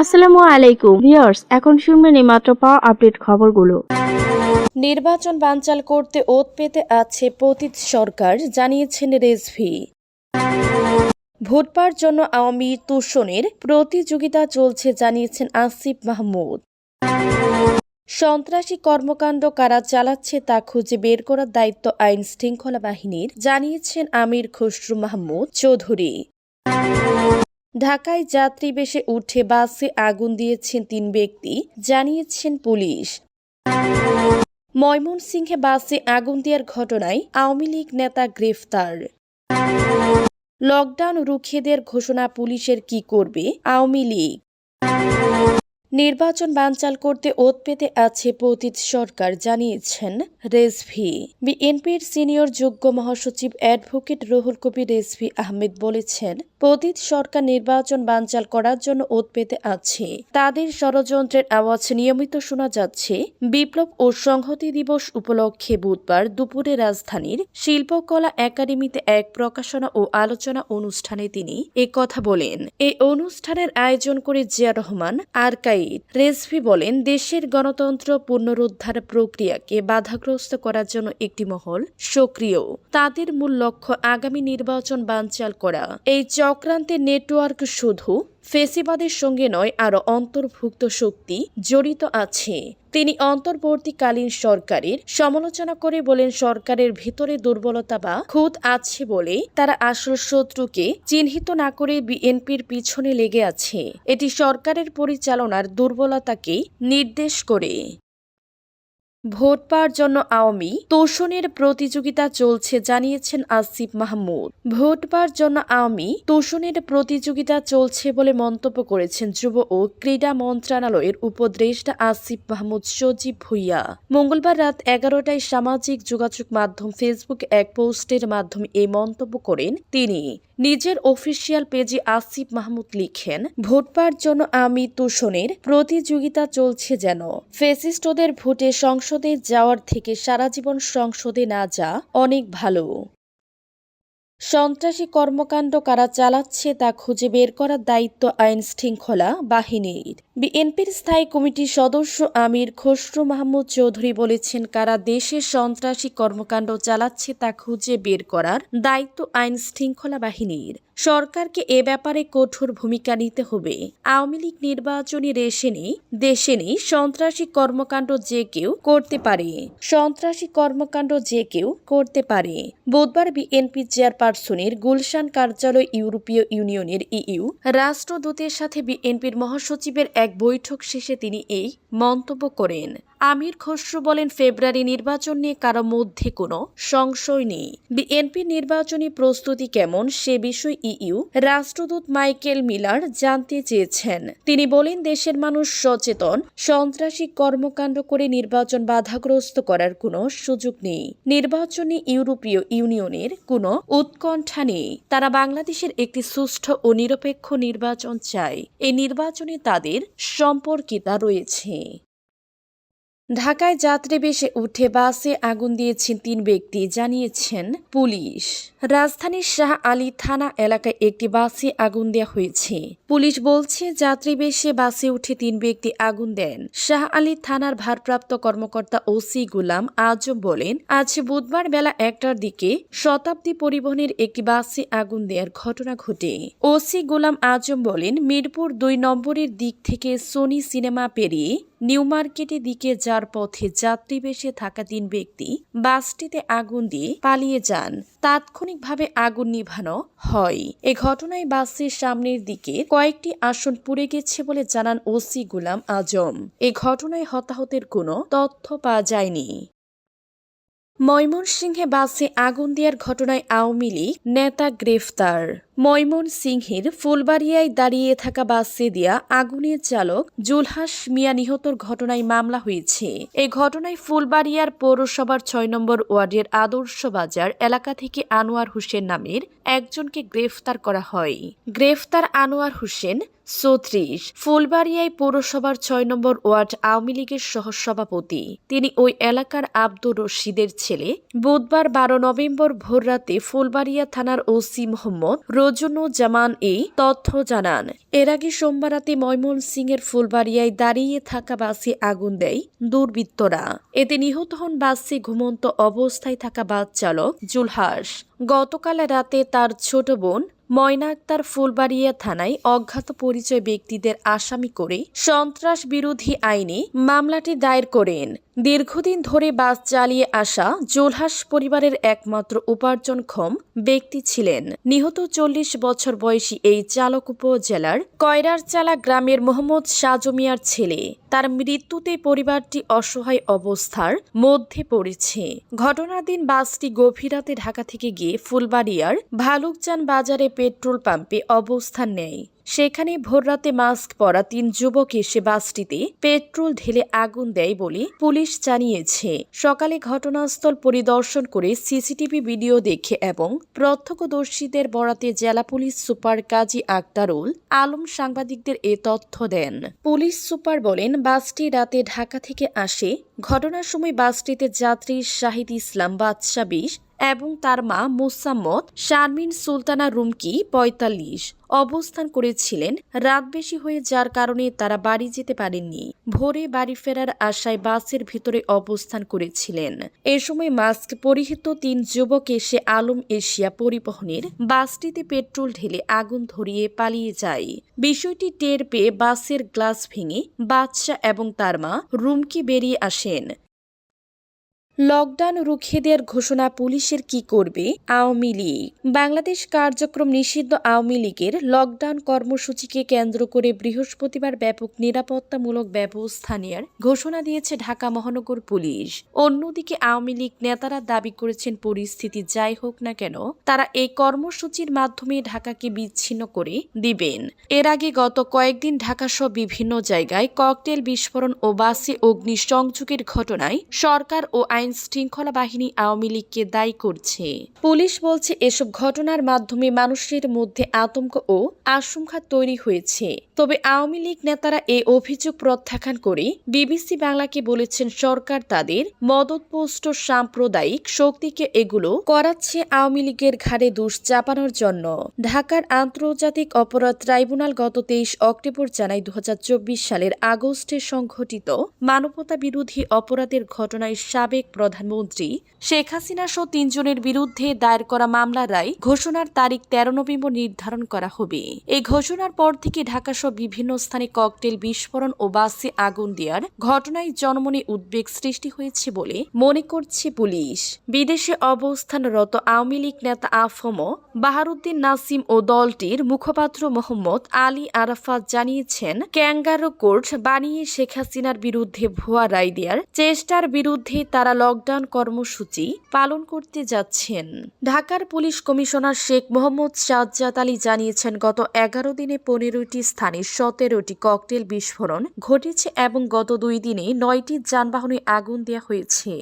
আসসালামু আলাইকুম ভিউয়ার্স, এখন শুনবেন এই মাত্র পাওয়া আপডেট খবরগুলো। নির্বাচন বানচাল করতে ওত পেতে আছে পতিত সরকার, জানিয়েছেন রেজভি। ভোট পাওয়ার জন্য আওয়ামী তোষণের প্রতিযোগিতা চলছে, জানিয়েছেন আসিফ মাহমুদ। সন্ত্রাসী কর্মকাণ্ড কারা চালাচ্ছে তা খুঁজে বের করার দায়িত্ব আইন শৃঙ্খলা বাহিনীর, জানিয়েছেন আমির খসরু মাহমুদ চৌধুরী। ঢাকায় যাত্রী বেশে উঠে বাসে আগুন দিয়েছেন ৩ ব্যক্তি, জানিয়েছেন পুলিশ। ময়মনসিংহে বাসে আগুন দেওয়ার ঘটনায় আওয়ামী লীগ নেতা গ্রেফতার। লকডাউন রুখিয়ে দেওয়ার ঘোষণা পুলিশের, কি করবে আওয়ামী লীগ? নির্বাচন বানচাল করতে ওত পেতে আছে পতিত সরকার, জানিয়েছেন রেজভি। বিএনপির সিনিয়র যুগ্ম মহাসচিব অ্যাডভোকেট রুহুল কবির রেজভি আহমেদ বলেছেন, পতিত সরকার নির্বাচন বানচাল করার জন্য ওত পেতে আছে। তাদের ষড়যন্ত্রের আওয়াজ নিয়মিত শোনা যাচ্ছে। বিপ্লব ও সংহতি দিবস উপলক্ষে বুধবার দুপুরে রাজধানীর শিল্পকলা একাডেমিতে এক প্রকাশনা ও আলোচনা অনুষ্ঠানে তিনি কথা বলেন। এই অনুষ্ঠানের আয়োজন করে জিয়া রহমান আরকাইদ। রেজভি বলেন, দেশের গণতন্ত্র পুনরুদ্ধার প্রক্রিয়াকে বাধাগ্রস্ত করার জন্য একটি মহল সক্রিয়। তাদের মূল লক্ষ্য আগামী নির্বাচন বানচাল করা। এই চক্রান্তের নেটওয়ার্ক শুধু ফেসিবাদের সঙ্গে নয়, আরও অন্তর্ভুক্ত শক্তি জড়িত আছে। তিনি অন্তর্বর্তীকালীন সরকারের সমালোচনা করে বলেন, সরকারের ভিতরে দুর্বলতা বা খুঁত আছে বলে তারা আসল শত্রুকে চিহ্নিত না করে বিএনপির পিছনে লেগে আছে। এটি সরকারের পরিচালনার দুর্বলতাকে নির্দেশ করে। ভোট পাওয়ার জন্য আওয়ামী তোষণের প্রতিযোগিতা চলছে, জানিয়েছেন আসিফ মাহমুদ। ভোট পাওয়ার জন্য আওয়ামী তোষণের প্রতিযোগিতা চলছে বলে মন্তব্য করেছেন যুব ও ক্রীড়া মন্ত্রণালয়ের উপদেষ্টা আসিফ মাহমুদ সজীব ভুইয়া। মঙ্গলবার রাত 11টায় সামাজিক যোগাযোগ মাধ্যম ফেসবুক এক পোস্টের মাধ্যমে এই মন্তব্য করেন তিনি। নিজের অফিসিয়াল পেজে আসিফ মাহমুদ লিখেন, ভোট পাওয়ার জন্য আওয়ামী তোষণের প্রতিযোগিতা চলছে যেন ফ্যাসিস্টদের ভোটে সংসদে যাওয়ার থেকে সারা জীবন সংসদে না যা অনেক ভালো। সন্ত্রাসী কর্মকাণ্ড কারা চালাচ্ছে তা খুঁজে বের করার দায়িত্ব আইন শৃঙ্খলা বাহিনীর। বিএনপির স্থায়ী কমিটির সদস্য আমির খসরু মাহমুদ চৌধুরী বলেছেন, কারা দেশে সন্ত্রাসী কর্মকাণ্ড চালাচ্ছে তা খুঁজে বের করার দায়িত্ব আইন শৃঙ্খলা বাহিনীর। সরকারকে এ ব্যাপারে কঠোর ভূমিকা নিতে হবে। আওয়ামী লীগ নির্বাচনী দেশে নেই। সন্ত্রাসী কর্মকাণ্ড যে কেউ করতে পারে। বুধবার বিএনপি চেয়ারপারসনের গুলশান কার্যালয় ইউরোপীয় ইউনিয়নের ইইউ রাষ্ট্রদূতের সাথে বিএনপির মহাসচিবের এক বৈঠক শেষে তিনি এই মন্তব্য করেন। আমির খসরু বলেন, ফেব্রুয়ারি নির্বাচন নিয়ে কারো মধ্যে কোনো সংশয় নেই। বিএনপির নির্বাচনী প্রস্তুতি কেমন সে বিষয়ে ইইউ রাষ্ট্রদূত মাইকেল মিলার জানতে চেয়েছেন। তিনি বলেন, দেশের মানুষ সচেতন। সন্ত্রাসী কর্মকাণ্ড করে নির্বাচন বাধাগ্রস্ত করার কোনো সুযোগ নেই। নির্বাচনী ইউরোপীয় ইউনিয়নের কোনো উৎকণ্ঠা নেই। তারা বাংলাদেশের একটি সুষ্ঠু ও নিরপেক্ষ নির্বাচন চায়। এই নির্বাচনে তাদের সম্পর্কিতা রয়েছে। ঢাকায় যাত্রী বেশে উঠে বাসে আগুন দিয়েছেন ৩ ব্যক্তি, জানিয়েছেন পুলিশ। রাজধানীর শাহ আলী থানা এলাকায় একটি বাসে আগুন দেওয়া হয়েছে। পুলিশ বলছে, যাত্রী বেশে বাসে উঠে ৩ ব্যক্তি আগুন দেন। শাহ আলী থানার ভারপ্রাপ্ত কর্মকর্তা ওসি গুলাম আজম বলেন, আজ বুধবার বেলা 1টার দিকে শতাব্দী পরিবহনের একটি বাসে আগুন দেওয়ার ঘটনা ঘটে। ওসি গুলাম আজম বলেন, মিরপুর ২ নম্বরের দিক থেকে সোনি সিনেমা পেরিয়ে নিউ মার্কেটের দিকে যার পথে যাত্রী বেশে থাকা ৩ ব্যক্তি বাসটিতে আগুন দিয়ে পালিয়ে যান। তাৎক্ষণিকভাবে আগুন নিভানো হয়। এ ঘটনায় বাসের সামনের দিকে কয়েকটি আসন পুড়ে গেছে বলে জানান ওসি গুলাম আজম। এ ঘটনায় হতাহতের কোনো তথ্য পাওয়া যায়নি। ময়মনসিংহে বাসে আগুন দেওয়ার ঘটনায় আওয়ামী লীগ নেতা গ্রেফতার। ময়মনসিংহের ফুলবাড়িয়ায় দাঁড়িয়ে থাকা বাসে দেয়া আগুনের চালক জুলহাস মিয়া নিহতর ঘটনায় মামলা হয়েছে। এই ঘটনায় ফুলবাড়িয়ার পৌরসভার ৬ নম্বর ওয়ার্ডের আদর্শ বাজার এলাকা থেকে আনোয়ার হোসেন নামের একজনকে গ্রেফতার করা হয়। গ্রেফতার আনোয়ার হোসেন ৩৬, ফুলবাড়িয়ায় পৌরসভার ৬ নম্বর ওয়ার্ড আওয়ামী লীগের সহসভাপতি। তিনি ওই এলাকার আব্দুর রশিদের ছেলে। বুধবার ১২ নভেম্বর ভোররাতে ফুলবাড়িয়া থানার ওসি মোহাম্মদ রজনুজ্জামান এই তথ্য জানান। এর আগে সোমবার রাতে ময়মনসিংহের ফুলবাড়িয়ায় দাঁড়িয়ে থাকা বাসে আগুন দেয় দুর্বৃত্তরা। এতে নিহত হন বাসে ঘুমন্ত অবস্থায় থাকা বাস চালক জুলহাস। গতকাল রাতে তার ছোট বোন ময়না আক্তার ফুলবাড়িয়া থানায় অজ্ঞাত পরিচয় ব্যক্তিদের আসামি করে সন্ত্রাস বিরোধী আইনে মামলাটি দায়ের করেন। দীর্ঘদিন ধরে বাস চালিয়ে আসা জুলহাস পরিবারের একমাত্র উপার্জনক্ষম ব্যক্তি ছিলেন। নিহত ৪০ বছর বয়সী এই চালক উপজেলার কয়রারচালা গ্রামের মোহাম্মদ সাজু মিয়ার ছেলে। তার মৃত্যুতে পরিবারটি অসহায় অবস্থার মধ্যে পড়েছে। ঘটনার দিন বাসটি গভীর রাতে ঢাকা থেকে গিয়ে ফুলবাড়িয়ার ভালুকজান বাজারে পেট্রোল পাম্পে অবস্থান নেয়। সেখানে ভোররাতে মাস্ক পরা ৩ যুবক এসে বাসটিতে পেট্রোল ঢেলে আগুন দেয় বলে পুলিশ জানিয়েছে। সকালে ঘটনাস্থল পরিদর্শন করে সিসিটিভি ভিডিও দেখে এবং প্রত্যক্ষদর্শীদের বরাতে জেলা পুলিশ সুপার কাজী আক্তারুল আলম সাংবাদিকদের এ তথ্য দেন। পুলিশ সুপার বলেন, বাসটি রাতে ঢাকা থেকে আসে। ঘটনার সময় বাসটিতে যাত্রী শাহিদ ইসলাম বাদশা ২০ এবং তার মা মোসাম্মদ শারমিন সুলতানা রুমকি ৪৫ অবস্থান করেছিলেন। রাত বেশি হয়ে যার কারণে তারা বাড়ি যেতে পারেননি। ভোরে বাড়ি ফেরার আশায় বাসের ভিতরে অবস্থান করেছিলেন। এ সময় মাস্ক পরিহিত ৩ যুবক এসে আলম এশিয়া পরিবহনের বাসটিতে পেট্রোল ঢেলে আগুন ধরিয়ে পালিয়ে যায়। বিষয়টি টের পেয়ে বাসের গ্লাস ভেঙে বাদশা এবং তার মা রুমকি বেরিয়ে আসেন। লকডাউন রুখে দেওয়ার ঘোষণা পুলিশের কি করবে আওয়ামী লীগ? বাংলাদেশ কার্যক্রম নিষিদ্ধ আওয়ামী লীগের লকডাউন কর্মসূচিকে কেন্দ্র করে বৃহস্পতিবার ব্যাপক নিরাপত্তামূলক ব্যবস্থা নেওয়ার ঘোষণা দিয়েছে ঢাকা মহানগর পুলিশ। অন্যদিকে আওয়ামী লীগ নেতারা দাবি করেছেন, পরিস্থিতি যাই হোক না কেন তারা এই কর্মসূচির মাধ্যমে ঢাকাকে বিচ্ছিন্ন করে দিবেন। এর আগে গত কয়েকদিন ঢাকাসহ বিভিন্ন জায়গায় ককটেল বিস্ফোরণ ও বাসে অগ্নিসংযোগের ঘটনায় সরকার ও আইন শৃঙ্খলা বাহিনী আওয়ামী লীগকে দায়ী করছে। পুলিশ বলছে, এসব ঘটনার মাধ্যমে মানুষের মধ্যে আতঙ্ক ও আশঙ্কা তৈরি হয়েছে। তবে আওয়ামী লীগ নেতারা এই অভিযোগ প্রত্যাখ্যান করে বিবিসি বাংলাকে বলেছেন, সরকার তাদের মদতপুষ্ট সাম্প্রদায়িক শক্তিকে এগুলো করাচ্ছে আওয়ামী লীগের ঘাড়ে দোষ চাপানোর জন্য। ঢাকার আন্তর্জাতিক অপরাধ ট্রাইব্যুনাল গত ২৩ অক্টোবর জানায়, ২০২৪ সালের আগস্টে সংঘটিত মানবতা বিরোধী অপরাধের ঘটনায় সাবেক প্রধানমন্ত্রী শেখ হাসিনা সহ ৩ জনের বিরুদ্ধে দায়ের করা মামলার রায় ঘোষণার তারিখ ১৩ নভেম্বর নির্ধারণ করা হবে। এই ঘোষণার পর থেকে ঢাকাসহ বিভিন্ন স্থানে ককটেল বিস্ফোরণ ও বাসে আগুন দেওয়ার ঘটনায় জনমনে উদ্বেগ সৃষ্টি হয়েছে বলে মনে করছে পুলিশ। বিদেশে অবস্থানরত আওয়ামী লীগ নেতা আফম বাহারুদ্দিন নাসিম ও দলটির মুখপাত্র মোহাম্মদ আলী আরাফাত জানিয়েছেন, ক্যাঙ্গারো কোর্ট বানিয়ে শেখ হাসিনার বিরুদ্ধে ভুয়া রায় দেওয়ার চেষ্টার বিরুদ্ধে তারা লকডাউন কর্মসূচি পালন করতে যাচ্ছেন। ঢাকার পুলিশ কমিশনার শেখ মোহাম্মদ সাজ্জাদ আলী জানিয়েছেন, গত ১১ দিনে ১৫টি স্থানে ১৭টি ককটেল বিস্ফোরণ ঘটেছে এবং গত ২ দিনে ৯টি যানবাহনে আগুন দেওয়া হয়েছে।